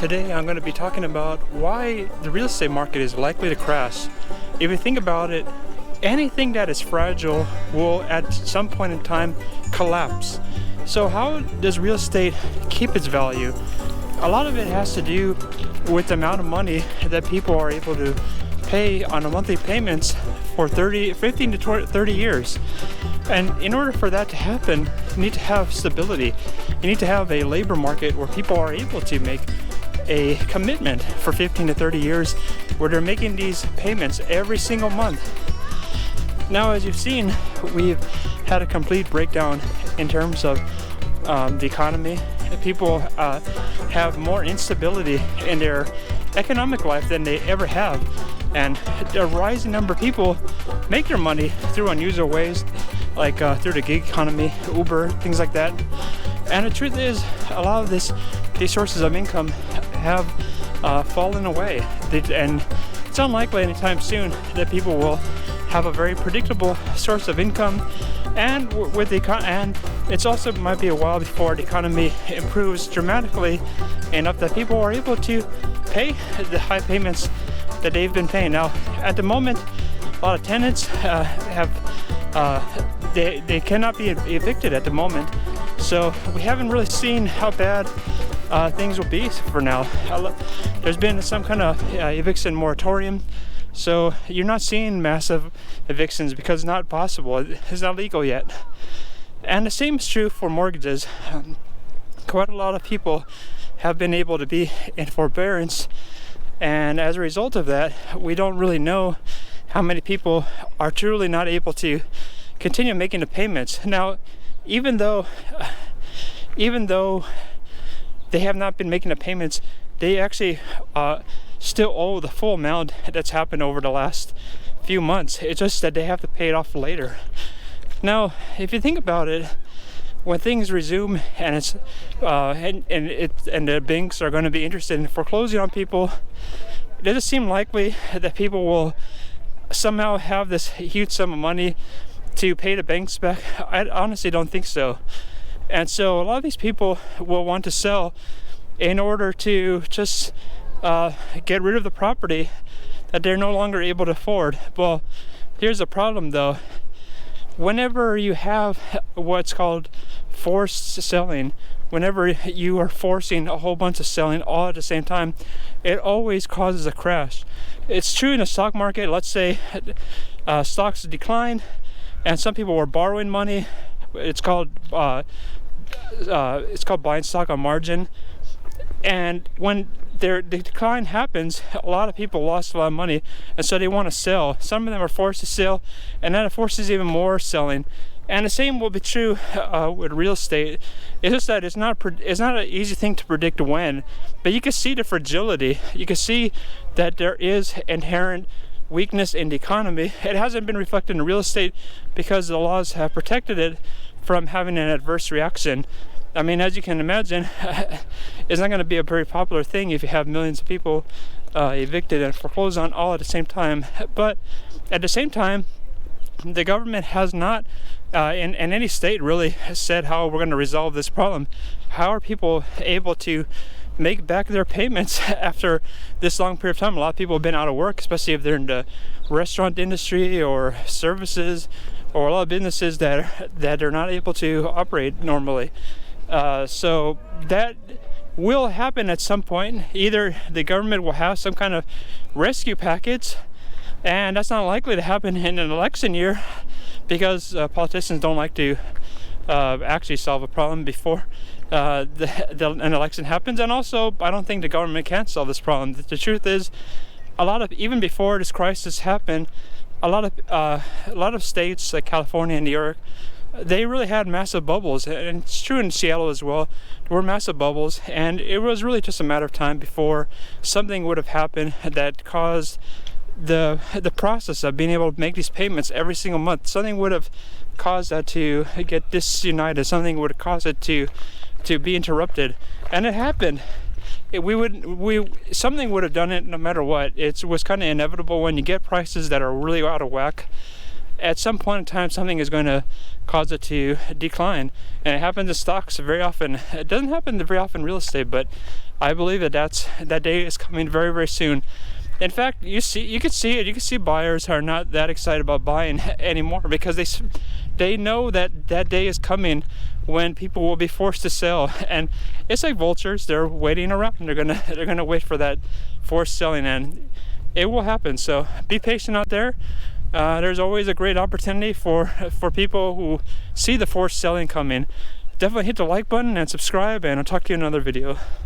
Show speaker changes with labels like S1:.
S1: Today I'm going to be talking about why the real estate market is likely to crash. If you think about it, anything that is fragile will at some point in time collapse. So how does real estate keep its value? A lot of it has to do with the amount of money that people are able to pay on a monthly payments for 15 to 30 years. And in order for that to happen, you need to have stability. You need to have a labor market where people are able to make a commitment for 15 to 30 years where they're making these payments every single month. Now, as you've seen, we've had a complete breakdown in terms of the economy. People have more instability in their economic life than they ever have, and a rising number of people make their money through unusual ways, like through the gig economy, Uber, things like that. And the truth is, a lot of these sources of income have fallen away, and it's unlikely anytime soon that people will have a very predictable source of income. And and it's also might be a while before the economy improves dramatically enough that people are able to pay the high payments that they've been paying. Now, at the moment, a lot of tenants they cannot be evicted at the moment, so we haven't really seen how bad things will be for now. There's been some kind of eviction moratorium, so you're not seeing massive evictions because it's not possible. It's not legal yet. And the same is true for mortgages. Quite a lot of people have been able to be in forbearance, and as a result of that, we don't really know how many people are truly not able to continue making the payments. Now, even though they have not been making the payments, they actually still owe the full amount that's happened over the last few months. It's just that they have to pay it off later. Now, if you think about it, when things resume and it's and the banks are going to be interested in foreclosing on people, it doesn't seem likely that people will somehow have this huge sum of money to pay the banks back. I honestly don't think so. And so a lot of these people will want to sell in order to just get rid of the property that they're no longer able to afford. Well, here's the problem though. Whenever you have what's called forced selling, whenever you are forcing a whole bunch of selling all at the same time, it always causes a crash. It's true in the stock market. Let's say stocks decline and some people were borrowing money. It's called buying stock on margin. And when the decline happens, a lot of people lost a lot of money, and so they want to sell. Some of them are forced to sell, and then it forces even more selling. And the same will be true with real estate. It's just that it's not an easy thing to predict when, but you can see the fragility. You can see that there is inherent weakness in the economy. It hasn't been reflected in real estate because the laws have protected it from having an adverse reaction. I mean, as you can imagine, it's not going to be a very popular thing if you have millions of people evicted and foreclosed on all at the same time. But at the same time, the government has not, in any state really, said how we're going to resolve this problem. How are people able to make back their payments after this long period of time? A lot of people have been out of work, especially if they're in the restaurant industry or services, or a lot of businesses that are not able to operate normally. So that will happen at some point. Either the government will have some kind of rescue package, and that's not likely to happen in an election year because politicians don't like to actually solve a problem before an election happens. And also, I don't think the government can solve this problem. The truth is, even before this crisis happened, a lot of states like California and New York, they really had massive bubbles, and it's true in Seattle as well. There were massive bubbles, and it was really just a matter of time before something would have happened that caused the process of being able to make these payments every single month. Something would have caused that to get disunited. Something would have caused it to be interrupted, and it happened. Something would have done it no matter what. It was kind of inevitable when you get prices that are really out of whack. at some point in time something is going to cause it to decline, and it happens in stocks very often. It doesn't happen very often in real estate, but I believe that day is coming very, very soon. In fact, you can see it. You can see buyers are not that excited about buying anymore because they know that day is coming when people will be forced to sell. And it's like vultures; they're waiting around. They're gonna wait for that forced selling, and it will happen. So be patient out there. There's always a great opportunity for people who see the forced selling coming. Definitely hit the like button and subscribe, and I'll talk to you in another video.